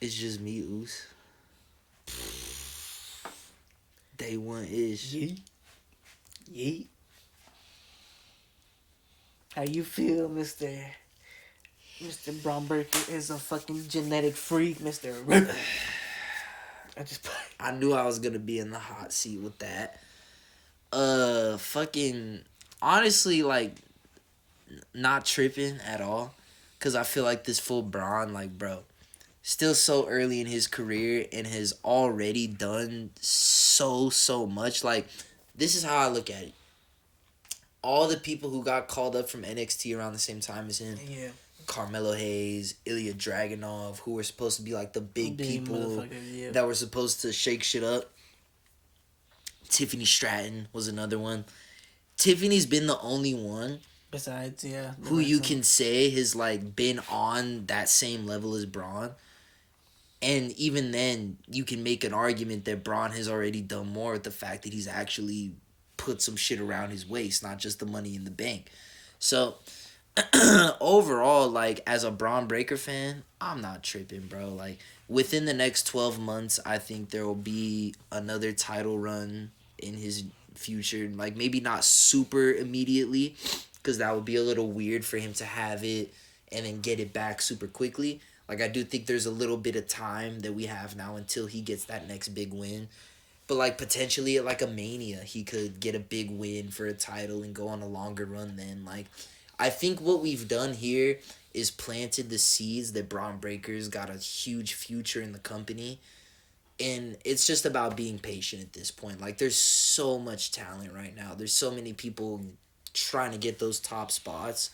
It's just me, Oos. Day one ish. Yeet. Yeet. How you feel, Mr. Bromberger is a fucking genetic freak, Mr. I just I knew I was gonna be in the hot seat with that. Fucking honestly, like, not tripping at all, cause I feel like this full Braun, like, bro, still so early in his career and has already done so much. Like, this is how I look at it. All the people who got called up from NXT around the same time as him, yeah. Carmelo Hayes, Ilya Dragunov, who were supposed to be like the big people yeah. that were supposed to shake shit up. Tiffany Stratton was another one. Tiffany's been the only one Besides, yeah. who you can say has like been on that same level as Braun. And even then, you can make an argument that Braun has already done more with the fact that he's actually put some shit around his waist, not just the money in the bank. So, overall, like, as a Braun Breaker fan, I'm not tripping, bro. Like, within the next 12 months, I think there will be another title run in his future. Like, maybe not super immediately, because that would be a little weird for him to have it and then get it back super quickly. Like, I do think there's a little bit of time that we have now until he gets that next big win. But, like, potentially at, like, a Mania, he could get a big win for a title and go on a longer run then. Like, I think what we've done here is planted the seeds that Braun Breaker's got a huge future in the company. And it's just about being patient at this point. Like, there's so much talent right now. There's so many people trying to get those top spots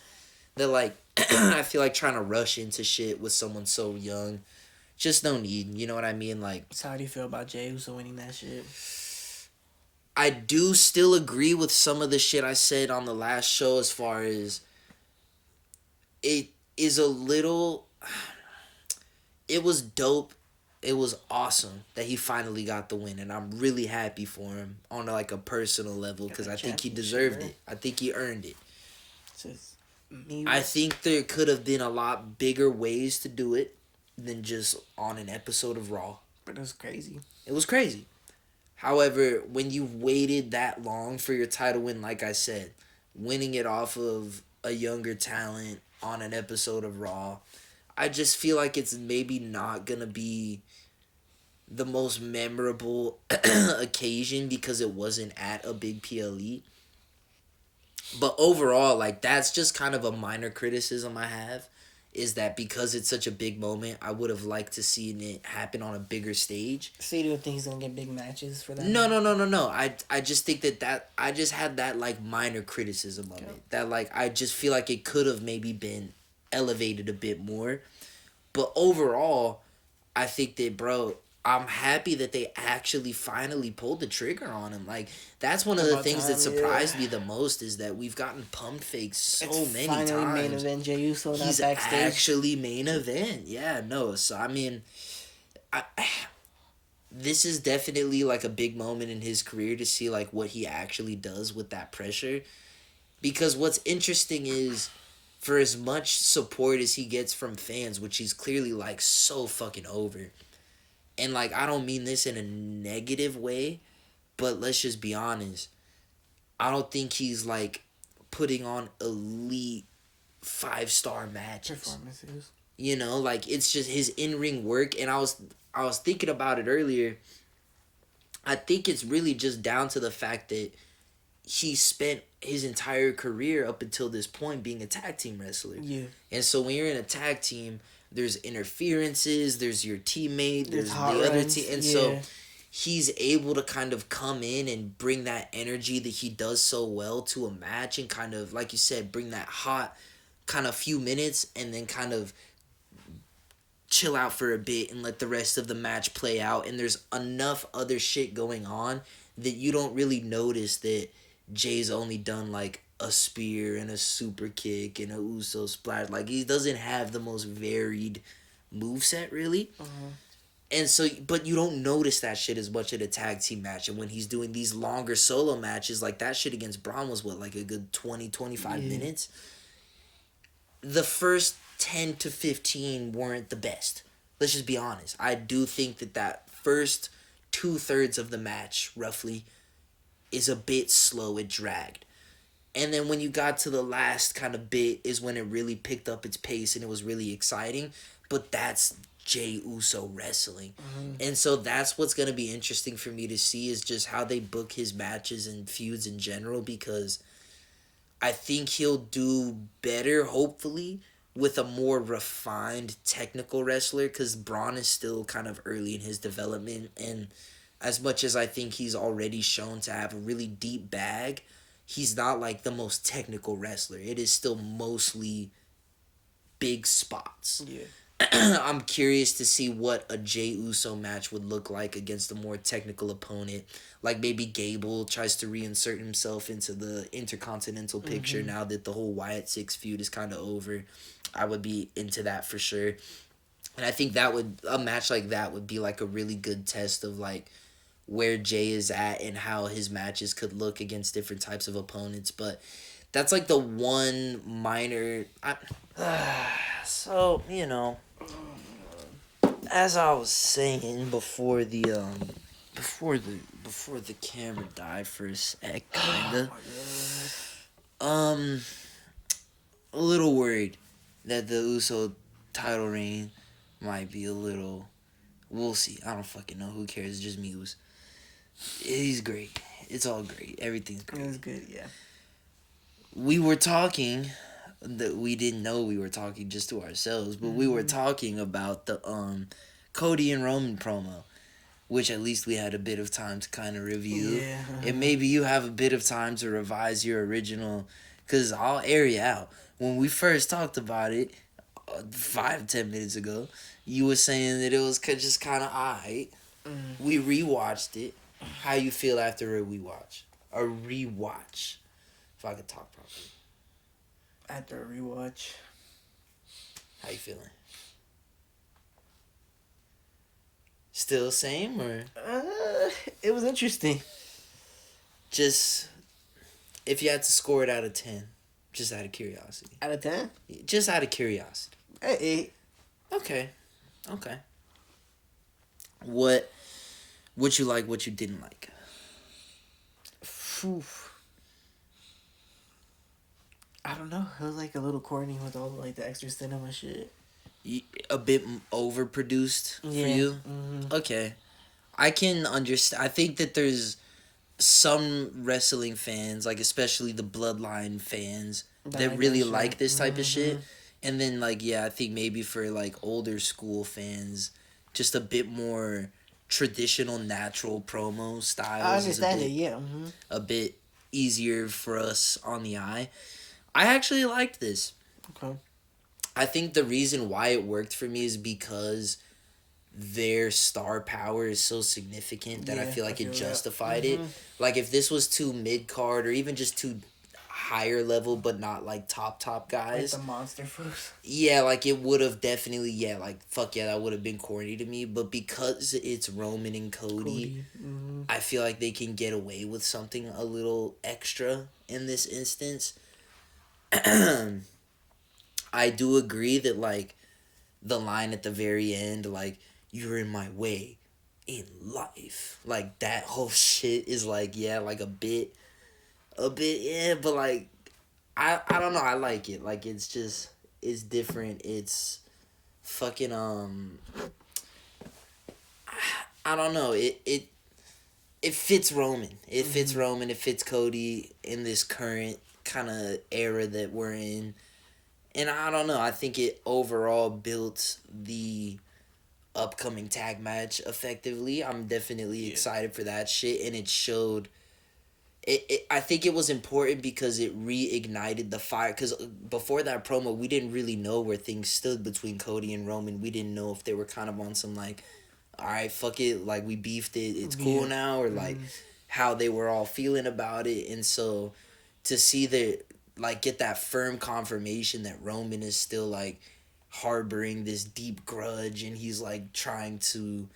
that, like, I feel like trying to rush into shit with someone so young, just no need. You know what I mean? Like, So how do you feel about Jey Uso winning that shit? I do still agree with some of the shit I said on the last show as far as it is a little. It was dope. It was awesome that he finally got the win, and I'm really happy for him on like a personal level because I think he deserved it. I think he earned it. I think there could have been a lot bigger ways to do it than just on an episode of Raw. But it was crazy. It was crazy. However, when you waited that long for your title win, like I said, winning it off of a younger talent on an episode of Raw, I just feel like it's maybe not going to be the most memorable occasion because it wasn't at a big PLE. But overall, like, that's just kind of a minor criticism I have, is that because it's such a big moment, I would have liked to seen it happen on a bigger stage. So you don't think he's gonna get big matches for that? No. I just think that I just had that, like, minor criticism of it. That, like, I just feel like it could have maybe been elevated a bit more. But overall, I think that, bro, I'm happy that they actually finally pulled the trigger on him. Like, that's one of the things that surprised me the most, is that we've gotten pump fakes so many times. Main event Jey Uso. He's backstage. actually main event. Yeah, no. So, I mean, this is definitely like a big moment in his career to see like what he actually does with that pressure. Because what's interesting is, for as much support as he gets from fans, which he's clearly like so fucking over, and like, I don't mean this in a negative way, but let's just be honest, I don't think he's like putting on elite 5-star matches. Performances. You know, like, it's just his in-ring work. And I was thinking about it earlier. I think it's really just down to the fact that he spent his entire career up until this point being a tag team wrestler. Yeah. And so when you're in a tag team, there's interferences, there's your teammate, there's the hot other runs, team. And so he's able to kind of come in and bring that energy that he does so well to a match, and kind of, like you said, bring that hot kind of few minutes and then kind of chill out for a bit and let the rest of the match play out. And there's enough other shit going on that you don't really notice that Jay's only done like a spear and a super kick and a Uso splash. Like, he doesn't have the most varied moveset, really. And so, but you don't notice that shit as much at a tag team match. And when he's doing these longer solo matches, like that shit against Braun was what, like a good 20, 25 minutes? The first 10 to 15 weren't the best. Let's just be honest. I do think that first 2/3 of the match, roughly, is a bit slow. It dragged. And then when you got to the last kind of bit is when it really picked up its pace and it was really exciting. But that's Jey Uso wrestling. And so that's what's going to be interesting for me to see is just how they book his matches and feuds in general, because I think he'll do better, hopefully, with a more refined technical wrestler, because Braun is still kind of early in his development. And as much as I think he's already shown to have a really deep bag, he's not like the most technical wrestler. It is still mostly big spots. Yeah. I'm curious to see what a Jey Uso match would look like against a more technical opponent. Like maybe Gable tries to reinsert himself into the Intercontinental picture now that the whole Wyatt Six feud is kind of over. I would be into that for sure. And I think a match like that would be like a really good test of like where Jay is at and how his matches could look against different types of opponents. But that's like the one minor. So, as I was saying before the camera died for a sec, kinda. A little worried that the Uso title reign might be a little. We'll see. I don't fucking know. Who cares? It's just Muse. He's great. It's all great. Everything's great. It was good, yeah. We were talking that we didn't know we were talking just to ourselves, but we were talking about the Cody and Roman promo, which at least we had a bit of time to kind of review. Yeah. And maybe you have a bit of time to revise your original, because I'll air you out. When we first talked about it 5-10 minutes ago, you were saying that it was just kind of alright. We rewatched it. How you feel after a rewatch? A rewatch. If I could talk properly. After a rewatch. How you feeling? Still the same, or It was interesting. just if you had to score it out of 10, just out of curiosity. Out of 10? Just out of curiosity. 8. Okay. What you like, what you didn't like? Phew. I don't know. It was like a little corny with all like the extra cinema shit. A bit overproduced for you? Okay. I can understand. I think that there's some wrestling fans, like especially the Bloodline fans, that really like this type of shit. And then I think maybe for like older school fans, just a bit more traditional natural promo styles. I understand is it, yeah. a bit easier for us on the eye. I actually liked this. Okay. I think the reason why it worked for me is because their star power is so significant that I feel like it justified it. Like if this was too mid card or even just too higher level but not like top guys. Like the monster foods. Yeah, like it would have definitely fuck yeah, that would have been corny to me. But because it's Roman and Cody. I feel like they can get away with something a little extra in this instance. I do agree that like the line at the very end, like you're in my way in life, like that whole shit is like like a bit yeah, but like I don't know, I like it. Like it's different. It's fucking I don't know. It fits Roman. It fits Roman. It fits Cody in this current kind of era that we're in. And I don't know. I think it overall built the upcoming tag match effectively. I'm definitely excited for that shit. And it showed... I think it was important because it reignited the fire. Because before that promo, we didn't really know where things stood between Cody and Roman. We didn't know if they were kind of on some like, all right, fuck it, like we beefed it, it's cool now, or like how they were all feeling about it. And so to see that, like, get that firm confirmation that Roman is still like harboring this deep grudge and he's like trying to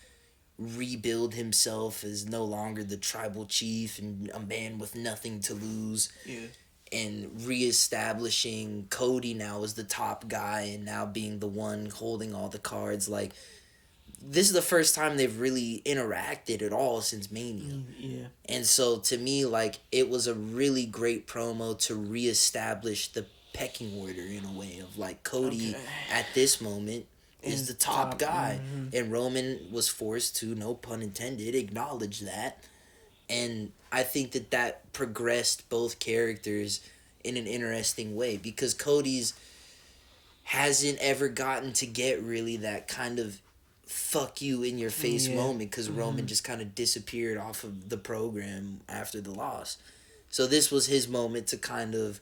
rebuild himself as no longer the tribal chief and a man with nothing to lose. Yeah. And reestablishing Cody now as the top guy and now being the one holding all the cards. Like, this is the first time they've really interacted at all since Mania. Yeah. And so to me, like, it was a really great promo to reestablish the pecking order in a way of like Cody at this moment is the top guy. And Roman was forced to, no pun intended, acknowledge that. And I think that progressed both characters in an interesting way because Cody's hasn't ever gotten to get really that kind of fuck you in your face moment because Roman just kind of disappeared off of the program after the loss. So this was his moment to kind of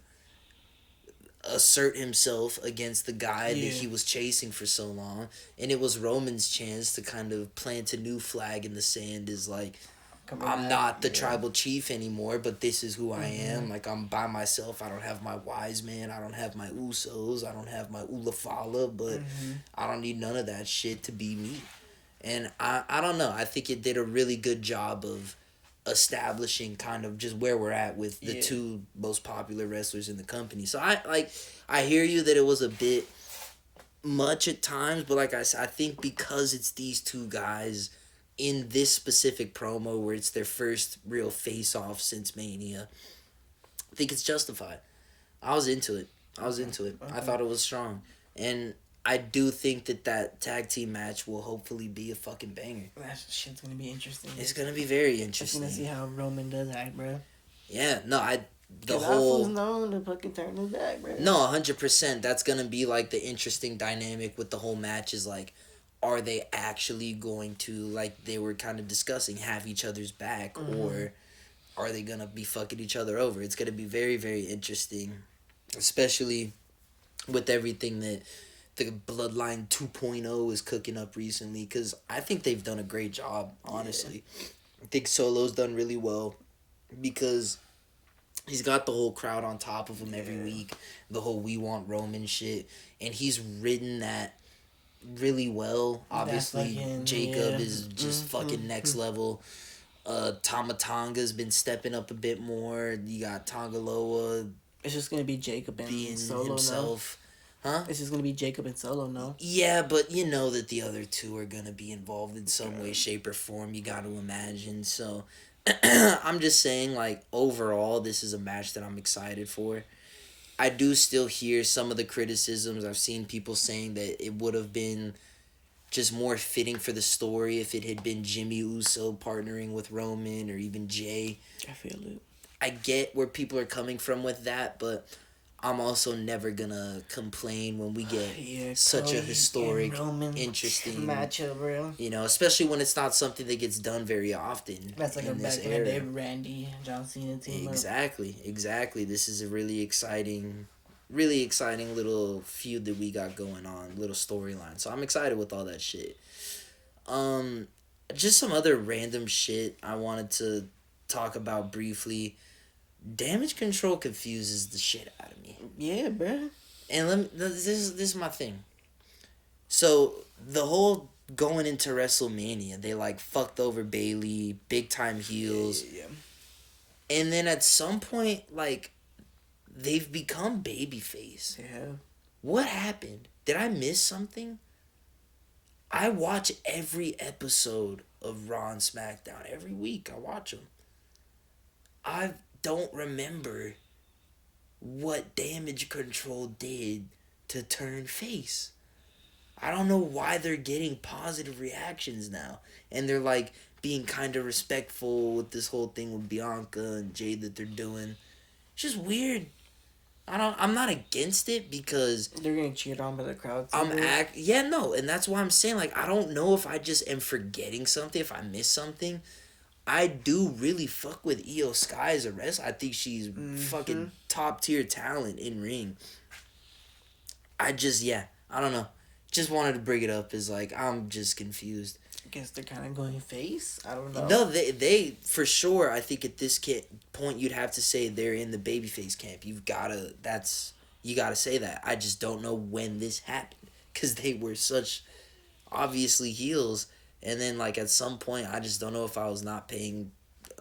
assert himself against the guy that he was chasing for so long. And it was Roman's chance to kind of plant a new flag in the sand is like, I'm not the tribal chief anymore, but this is who I am. Like, I'm by myself. I don't have my wise man. I don't have my Usos. I don't have my Ulafala, but I don't need none of that shit to be me. And I don't know. I think it did a really good job of establishing kind of just where we're at with the two most popular wrestlers in the company. So I hear you that it was a bit much at times, but like I said, I think because it's these two guys in this specific promo where it's their first real face-off since Mania, I think it's justified. I was into it. I thought it was strong. And I do think that tag team match will hopefully be a fucking banger. That shit's gonna be interesting. It's gonna be very interesting. I'm gonna see how Roman does act, bro. Yeah, no, The whole known to fucking turn his back, bro. No, 100%. That's gonna be like the interesting dynamic with the whole match is like, are they actually going to, like they were kind of discussing, have each other's back, or are they gonna be fucking each other over? It's gonna be very, very interesting, especially with everything that the Bloodline 2.0 is cooking up recently, because I think they've done a great job, honestly. I think Solo's done really well because he's got the whole crowd on top of him every week, the whole We Want Roman shit, and he's ridden that really well. Obviously, Jacob is just fucking next level. Tama Tonga's been stepping up a bit more. You got Tongaloa. It's just gonna be Jacob and being Solo himself. now. Huh? It's just gonna be Jacob and Solo now. Yeah, but you know that the other two are gonna be involved in some way, shape, or form. You got to imagine. So, I'm just saying, like, overall, this is a match that I'm excited for. I do still hear some of the criticisms. I've seen people saying that it would have been just more fitting for the story if it had been Jimmy Uso partnering with Roman or even Jay. I feel it. I get where people are coming from with that, but I'm also never gonna complain when we get such a historic, interesting matchup, bro. You know, especially when it's not something that gets done very often. That's like a back in the day, Randy, John Cena team. Exactly. This is a really exciting little feud that we got going on, little storyline. So I'm excited with all that shit. Just some other random shit I wanted to talk about briefly. Damage Control confuses the shit out of me. Yeah, bro. And this is my thing. So the whole going into WrestleMania, they like fucked over Bayley, big time heels. Yeah. And then at some point, like, they've become babyface. Yeah. What happened? Did I miss something? I watch every episode of Raw and SmackDown every week. I watch them. I don't remember what Damage Control did to turn face. I don't know why they're getting positive reactions now. And they're like being kind of respectful with this whole thing with Bianca and Jade that they're doing. It's just weird. I'm not against it because they're getting cheered on by the crowd. And that's why I'm saying, like, I don't know if I just am forgetting something, if I miss something. I do really fuck with Io Sky as a wrestler. I think she's fucking top tier talent in ring. I don't know. Just wanted to bring it up as like I'm just confused. I guess they're kind of going face. I don't know. No, they for sure. I think at this point you'd have to say they're in the babyface camp. You gotta say that. I just don't know when this happened because they were such obviously heels. And then, like, at some point, I just don't know if I was not paying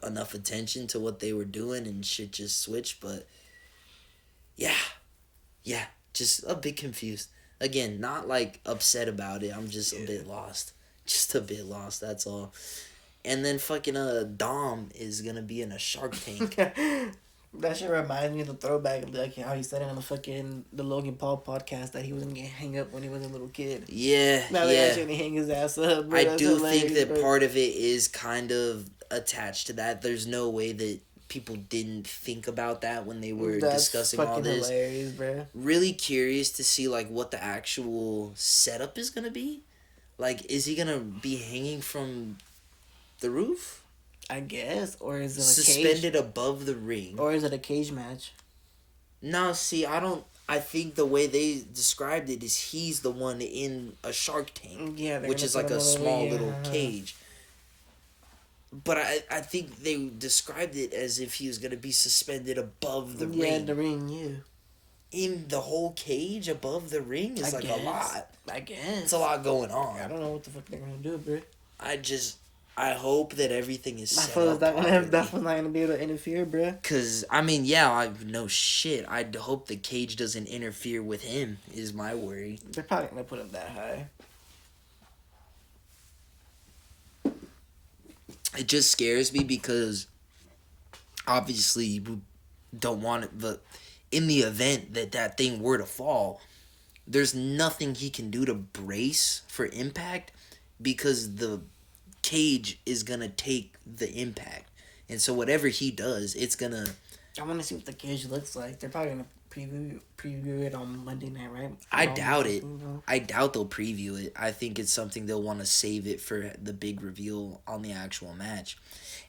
enough attention to what they were doing and shit just switched. But, yeah, just a bit confused. Again, not, like, upset about it. I'm just a bit lost. Just a bit lost, that's all. And then fucking Dom is gonna be in a Shark Tank. That shit reminds me of the throwback, like how he said it on the Logan Paul podcast that he was gonna hang up when he was a little kid. Yeah, Now they yeah. actually hang his ass up. Bro. I That's do think that bro. part of it is kind of attached to that. There's no way that people didn't think about that when they were discussing all this. Hilarious, bro. Really curious to see like what the actual setup is gonna be. Like, is he gonna be hanging from the roof? I guess, or is it suspended above the ring? Or is it a cage match? No, see, I don't. I think the way they described it is he's the one in a shark tank, yeah, which is like a small little cage. But I think they described it as if he was gonna be suspended above the ring. Yeah, the ring, yeah. In the whole cage above the ring is a lot. I guess. It's a lot going on. I don't know what the fuck they're gonna do, bro. I hope that everything is set up That's not gonna be able to interfere, bro. Cause I mean, yeah, no shit. I hope the cage doesn't interfere with him. Is my worry. They're probably gonna put him that high. It just scares me because obviously you don't want it. But in the event that thing were to fall, there's nothing he can do to brace for impact because the cage is gonna take the impact, and so whatever he does, it's gonna. I want to see what the cage looks like. They're probably gonna preview it on Monday night, right? I doubt it. I doubt they'll preview it. I think it's something they'll want to save it for the big reveal on the actual match,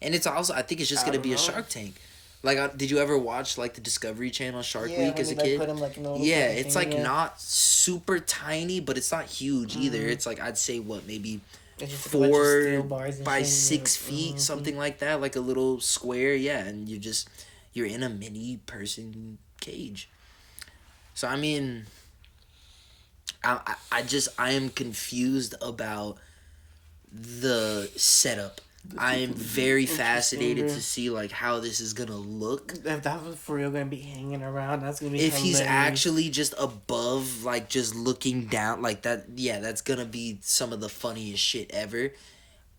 and it's also I think it's just gonna be a Shark Tank. Like, did you ever watch like the Discovery Channel Shark Week as a kid? Put him, like, it's like not super tiny, but it's not huge either. It's like I'd say maybe. 4 by 6 feet, something like that, like a little square, yeah, and you're in a mini person cage. So I mean, I am confused about the setup. I am very fascinated to see like how this is gonna look. If that was for real gonna be hanging around, that's gonna be if hilarious. He's actually just above, like just looking down like that, yeah, that's gonna be some of the funniest shit ever.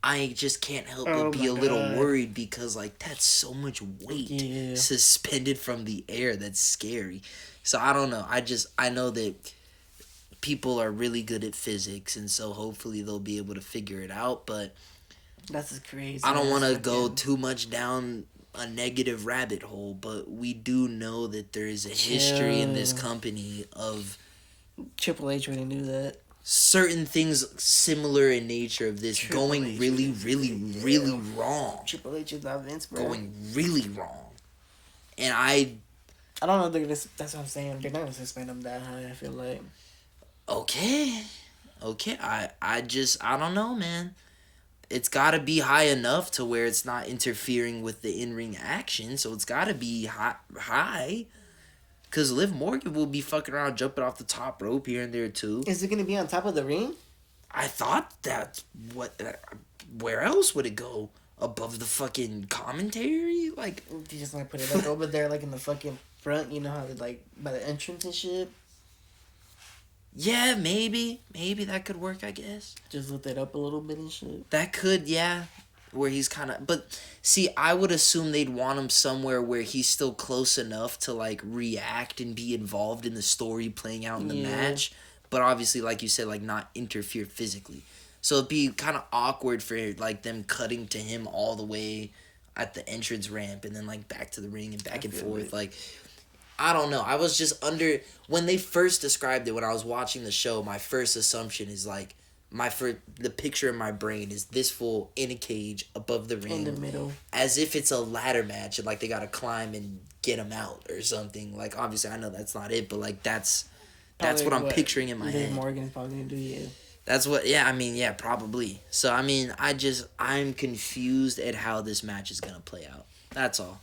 I just can't help but be a little worried because like that's so much weight suspended from the air. That's scary. So I don't know. I know that people are really good at physics, and so hopefully they'll be able to figure it out, but that's crazy. I don't want to go too much down a negative rabbit hole, but we do know that there is a history in this company of Triple H really knew that certain things similar in nature of this going really, really, really wrong. Triple H is not Vince, bro. Going really wrong, and I don't know if they're gonna. That's what I'm saying. They're not gonna suspend him that high. I feel like. Okay. I don't know, man. It's got to be high enough to where it's not interfering with the in-ring action, so it's got to be high. Because Liv Morgan will be fucking around jumping off the top rope here and there, too. Is it going to be on top of the ring? I thought that's what... where else would it go? Above the fucking commentary? Like... You just like put it like over there, like in the fucking front, you know how they like by the entrance and shit? Yeah, maybe that could work, I guess. Just lift it up a little bit and shit. That could, yeah. Where he's kind of... But, see, I would assume they'd want him somewhere where he's still close enough to, like, react and be involved in the story playing out in the match. But obviously, like you said, like, not interfere physically. So it'd be kind of awkward for, like, them cutting to him all the way at the entrance ramp and then, like, back to the ring and back and forth. Like... I don't know. I was just when they first described it when I was watching the show, my first assumption is like the picture in my brain is this fool in a cage above the ring in the middle, as if it's a ladder match and like they got to climb and get him out or something. Like obviously I know that's not it, but like that's what I'm picturing in my head. Morgan's probably gonna do, yeah. That's what, yeah, I mean, yeah, probably. So I mean, I'm confused at how this match is gonna play out. That's all.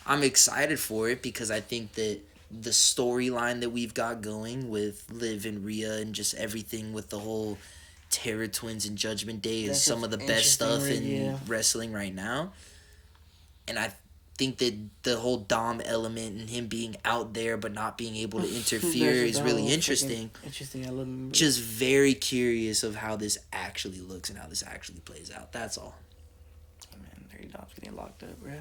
I'm excited for it because I think that the storyline that we've got going with Liv and Rhea and just everything with the whole Terror Twins and Judgment Day is some of the best stuff in wrestling right now. And I think that the whole Dom element and him being out there but not being able to interfere There's is a really whole interesting. fucking interesting element. Just very curious of how this actually looks and how this actually plays out. That's all. Hey man, Dirty Dom's getting locked up, bro.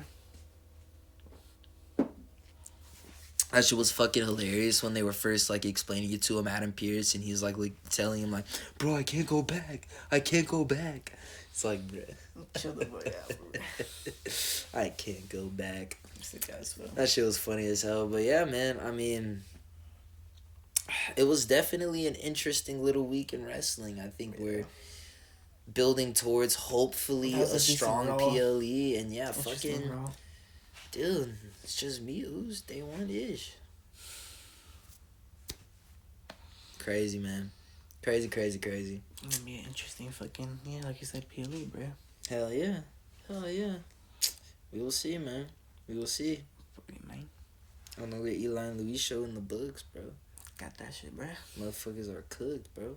That shit was fucking hilarious when they were first like explaining it to him, Adam Pearce, and he's like telling him like, "Bro, I can't go back. I can't go back." It's like, bruh. Chill the boy out, bro. I can't go back. Mr. Guy's film. That shit was funny as hell. But yeah, man, I mean, it was definitely an interesting little week in wrestling. I think we're building towards hopefully That was a a decent strong Raw. PLE. And yeah, Interesting, fucking, bro. dude, it's just me who's day one ish. Crazy, man. Crazy. It's gonna be an interesting fucking, yeah, like you said, PLE, bro. Hell yeah. We will see, man. We will see. 49. I don't know the Eli and Luis Show in the books, bro. Got that shit, bro. Motherfuckers are cooked, bro.